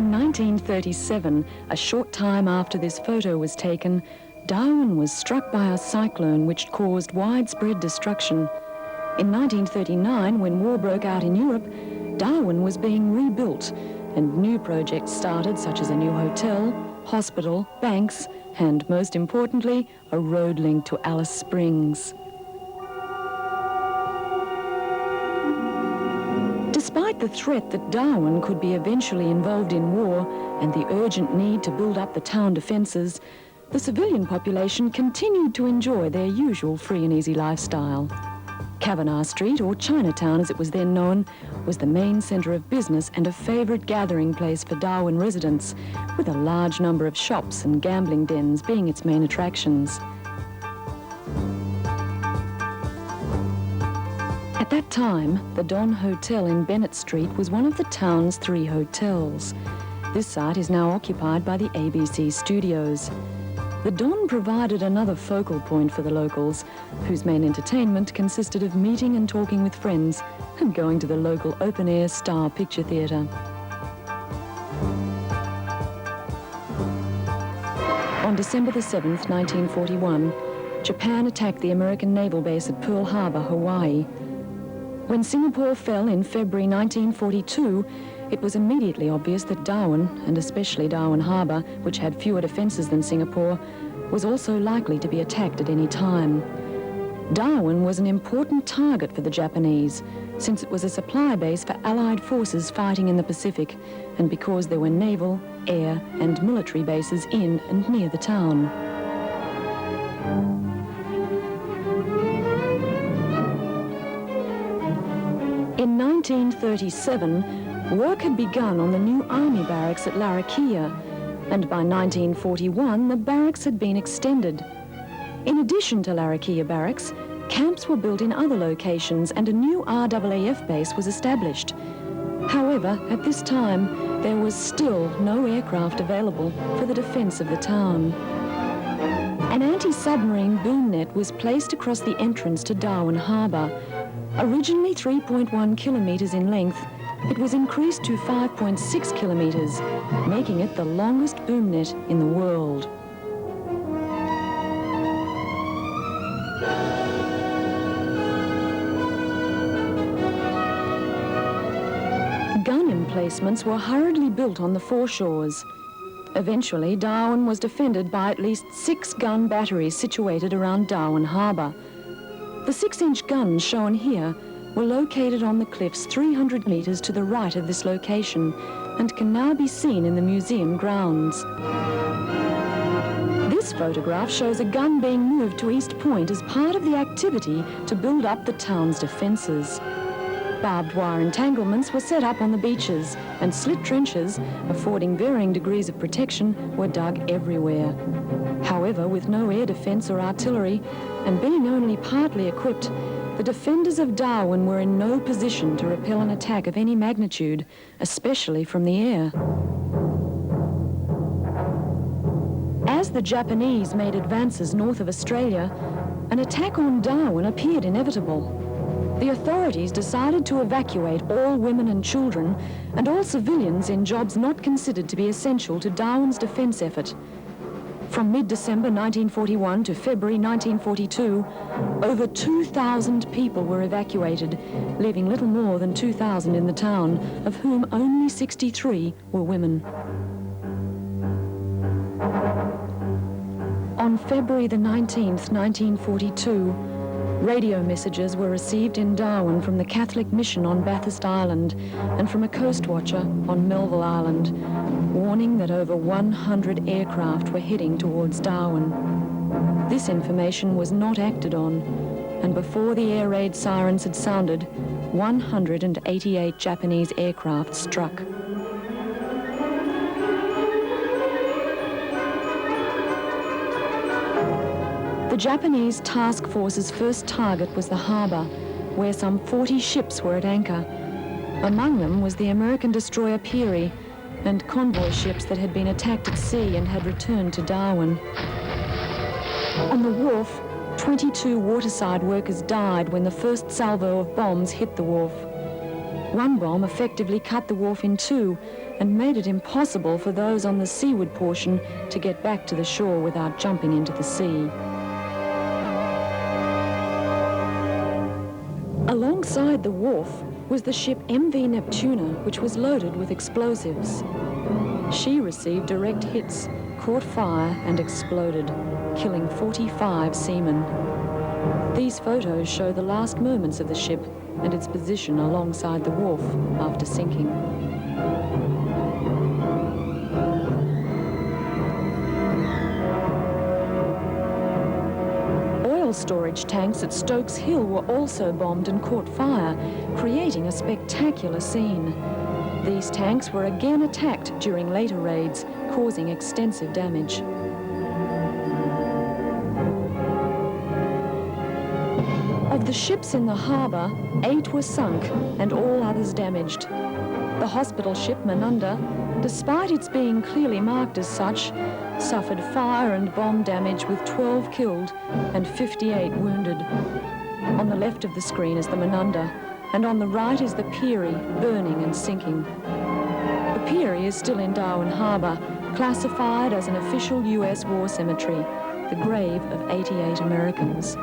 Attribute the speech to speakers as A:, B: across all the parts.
A: In 1937, a short time after this photo was taken, Darwin was struck by a cyclone which caused widespread destruction. In 1939, when war broke out in Europe, Darwin was being rebuilt, and new projects started, such as a new hotel, hospital, banks, and most importantly, a road link to Alice Springs. Despite the threat that Darwin could be eventually involved in war and the urgent need to build up the town defences, the civilian population continued to enjoy their usual free and easy lifestyle. Cavanagh Street, or Chinatown as it was then known, was the main centre of business and a favourite gathering place for Darwin residents, with a large number of shops and gambling dens being its main attractions. At that time, the Don Hotel in Bennett Street was one of the town's 3 hotels. This site is now occupied by the ABC studios. The Don provided another focal point for the locals, whose main entertainment consisted of meeting and talking with friends and going to the local open-air Star Picture Theatre. On December the 7th, 1941, Japan attacked the American naval base at Pearl Harbor, Hawaii. When Singapore fell in February 1942, it was immediately obvious that Darwin, and especially Darwin Harbour, which had fewer defences than Singapore, was also likely to be attacked at any time. Darwin was an important target for the Japanese, since it was a supply base for Allied forces fighting in the Pacific, and because there were naval, air, and military bases in and near the town. In 1937, work had begun on the new army barracks at Larrakia, and by 1941 the barracks had been extended. In addition to Larrakia barracks, camps were built in other locations and a new RAAF base was established. However, at this time, there was still no aircraft available for the defence of the town. An anti-submarine boom net was placed across the entrance to Darwin Harbour. Originally 3.1 kilometres in length, it was increased to 5.6 kilometres, making it the longest boom net in the world. Gun emplacements were hurriedly built on the foreshores. Eventually, Darwin was defended by at least 6 gun batteries situated around Darwin Harbour. The 6-inch guns shown here were located on the cliffs 300 metres to the right of this location and can now be seen in the museum grounds. This photograph shows a gun being moved to East Point as part of the activity to build up the town's defences. Barbed wire entanglements were set up on the beaches, and slit trenches, affording varying degrees of protection, were dug everywhere. However, with no air defence or artillery, and being only partly equipped, the defenders of Darwin were in no position to repel an attack of any magnitude, especially from the air. As the Japanese made advances north of Australia, an attack on Darwin appeared inevitable. The authorities decided to evacuate all women and children and all civilians in jobs not considered to be essential to Darwin's defence effort. From mid-December 1941 to February 1942, over 2,000 people were evacuated, leaving little more than 2,000 in the town, of whom only 63 were women. On February the 19th, 1942, radio messages were received in Darwin from the Catholic Mission on Bathurst Island and from a coast watcher on Melville Island, warning that over 100 aircraft were heading towards Darwin. This information was not acted on, and before the air raid sirens had sounded, 188 Japanese aircraft struck. The Japanese task force's first target was the harbour, where some 40 ships were at anchor. Among them was the American destroyer Peary and convoy ships that had been attacked at sea and had returned to Darwin. On the wharf, 22 waterside workers died when the first salvo of bombs hit the wharf. One bomb effectively cut the wharf in two, and made it impossible for those on the seaward portion to get back to the shore without jumping into the sea. Alongside the wharf was the ship MV Neptuna, which was loaded with explosives. She received direct hits, caught fire and exploded, killing 45 seamen. These photos show the last moments of the ship and its position alongside the wharf after sinking. Oil storage tanks at Stokes Hill were also bombed and caught fire, creating a spectacular scene. These tanks were again attacked during later raids, causing extensive damage. Of the ships in the harbour, 8 were sunk and all others damaged. The hospital ship Menunda, despite its being clearly marked as such, suffered fire and bomb damage with 12 killed and 58 wounded. On the left of the screen is the Menunda, and on the right is the Peary, burning and sinking. The Peary is still in Darwin Harbour, classified as an official US war cemetery, the grave of 88 Americans.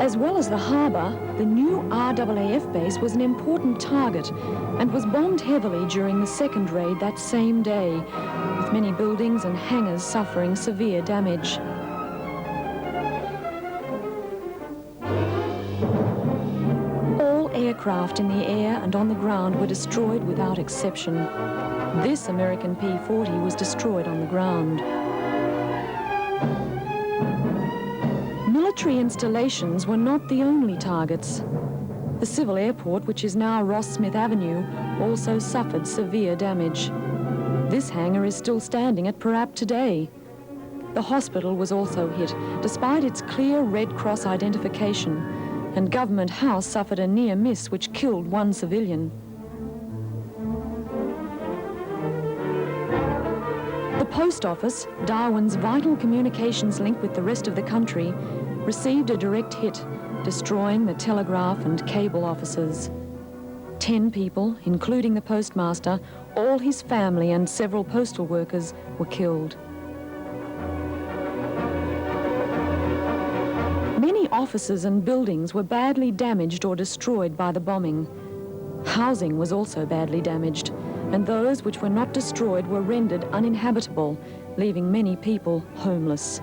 A: As well as the harbour, the new RAAF base was an important target and was bombed heavily during the second raid that same day, with many buildings and hangars suffering severe damage. All aircraft in the air and on the ground were destroyed without exception. This American P-40 was destroyed on the ground. Military installations were not the only targets. The civil airport, which is now Ross Smith Avenue, also suffered severe damage. This hangar is still standing at Parap today. The hospital was also hit, despite its clear Red Cross identification, and Government House suffered a near miss which killed 1 civilian. The post office, Darwin's vital communications link with the rest of the country, received a direct hit, destroying the telegraph and cable offices. 10 people, including the postmaster, all his family and several postal workers were killed. Many offices and buildings were badly damaged or destroyed by the bombing. Housing was also badly damaged, and those which were not destroyed were rendered uninhabitable, leaving many people homeless.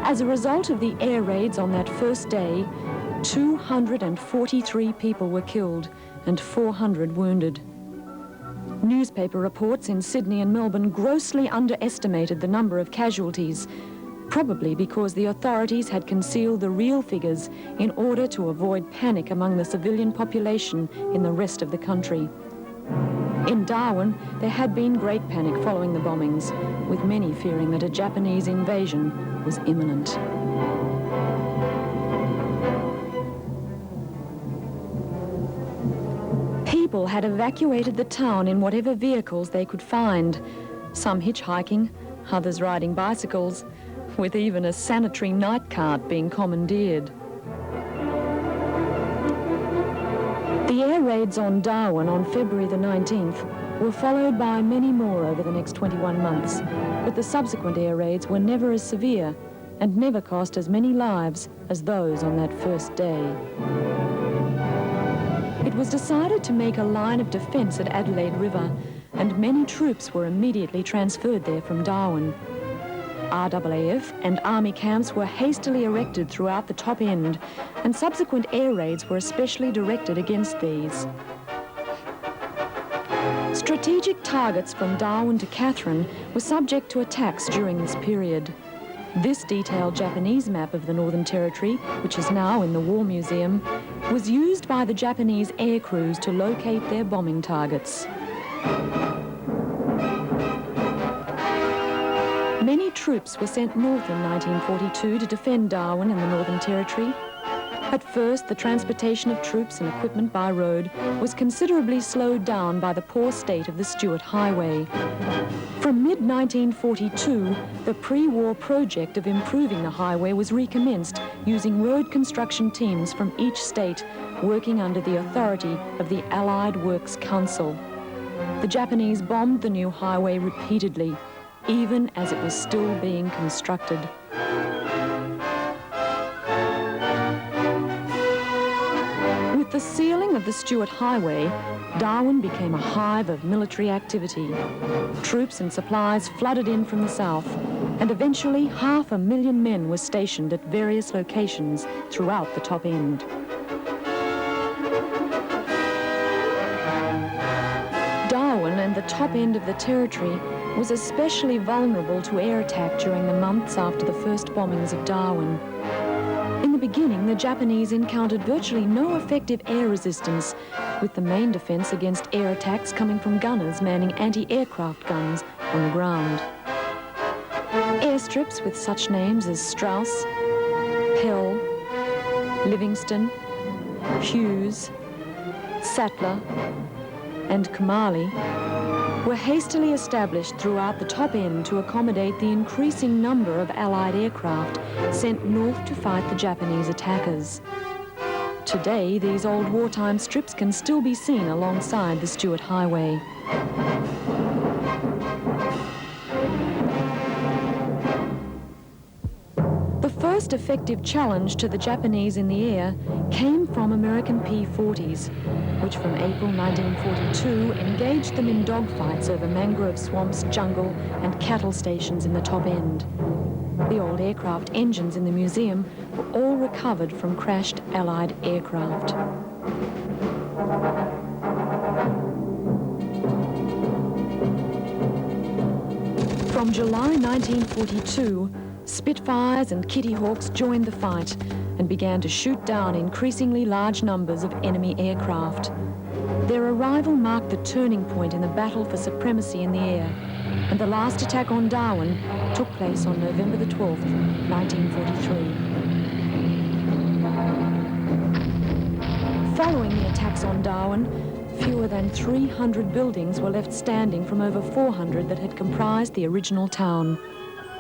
A: As a result of the air raids on that first day, 243 people were killed and 400 wounded. Newspaper reports in Sydney and Melbourne grossly underestimated the number of casualties, probably because the authorities had concealed the real figures in order to avoid panic among the civilian population in the rest of the country. In Darwin, there had been great panic following the bombings, with many fearing that a Japanese invasion was imminent. People had evacuated the town in whatever vehicles they could find, some hitchhiking, others riding bicycles, with even a sanitary night cart being commandeered. The air raids on Darwin on February the 19th were followed by many more over the next 21 months, but the subsequent air raids were never as severe and never cost as many lives as those on that first day. It was decided to make a line of defence at Adelaide River, and many troops were immediately transferred there from Darwin. RAAF and army camps were hastily erected throughout the top end, and subsequent air raids were especially directed against these. Strategic targets from Darwin to Katherine were subject to attacks during this period. This detailed Japanese map of the Northern Territory, which is now in the War Museum, was used by the Japanese air crews to locate their bombing targets. Many troops were sent north in 1942 to defend Darwin and the Northern Territory. At first, the transportation of troops and equipment by road was considerably slowed down by the poor state of the Stuart Highway. From mid-1942, the pre-war project of improving the highway was recommenced using road construction teams from each state working under the authority of the Allied Works Council. The Japanese bombed the new highway repeatedly, even as it was still being constructed. With the sealing of the Stuart Highway, Darwin became a hive of military activity. Troops and supplies flooded in from the south, and eventually 500,000 men were stationed at various locations throughout the top end. Darwin and the top end of the territory was especially vulnerable to air attack during the months after the first bombings of Darwin. In the beginning, the Japanese encountered virtually no effective air resistance, with the main defense against air attacks coming from gunners manning anti-aircraft guns on the ground. Airstrips with such names as Strauss, Pell, Livingston, Hughes, Sattler, and Kamali were hastily established throughout the top end to accommodate the increasing number of Allied aircraft sent north to fight the Japanese attackers. Today, these old wartime strips can still be seen alongside the Stuart Highway. The first effective challenge to the Japanese in the air came from American P-40s, which from April 1942 engaged them in dogfights over mangrove swamps, jungle, and cattle stations in the top end. The old aircraft engines in the museum were all recovered from crashed Allied aircraft. From July 1942, Spitfires and Kitty Hawks joined the fight and began to shoot down increasingly large numbers of enemy aircraft. Their arrival marked the turning point in the battle for supremacy in the air, and the last attack on Darwin took place on November the 12th, 1943. Following the attacks on Darwin, fewer than 300 buildings were left standing from over 400 that had comprised the original town.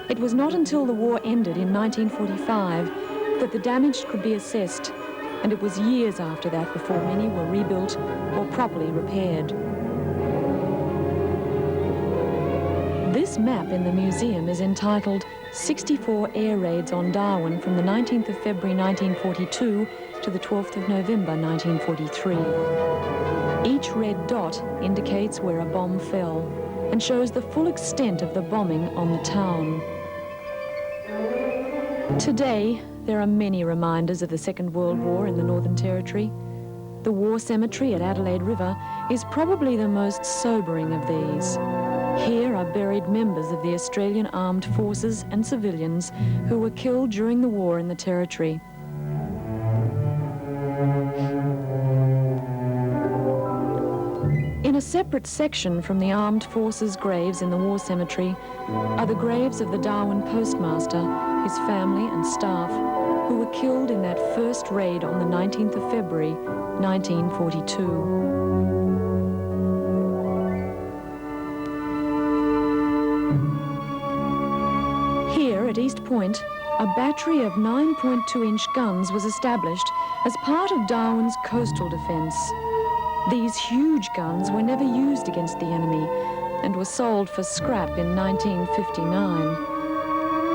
A: It was not until the war ended in 1945 that the damage could be assessed, and it was years after that before many were rebuilt or properly repaired. This map in the museum is entitled 64 Air Raids on Darwin from the 19th of February 1942 to the 12th of November 1943. Each red dot indicates where a bomb fell and shows the full extent of the bombing on the town. Today, there are many reminders of the Second World War in the Northern Territory. The War Cemetery at Adelaide River is probably the most sobering of these. Here are buried members of the Australian Armed Forces and civilians who were killed during the war in the Territory. In a separate section from the Armed Forces graves in the War Cemetery are the graves of the Darwin postmaster, his family and staff, who were killed in that first raid on the 19th of February, 1942. Here at East Point, a battery of 9.2-inch guns was established as part of Darwin's coastal defence. These huge guns were never used against the enemy and were sold for scrap in 1959.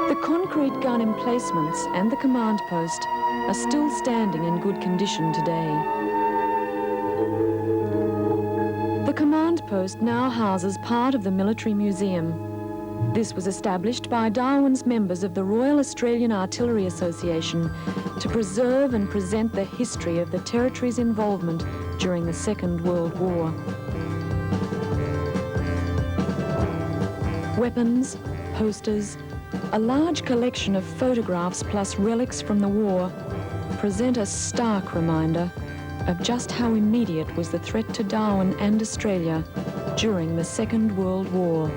A: The concrete gun emplacements and the command post are still standing in good condition today. The command post now houses part of the military museum. This was established by Darwin's members of the Royal Australian Artillery Association to preserve and present the history of the Territory's involvement during the Second World War. Weapons, posters, a large collection of photographs plus relics from the war present a stark reminder of just how immediate was the threat to Darwin and Australia during the Second World War.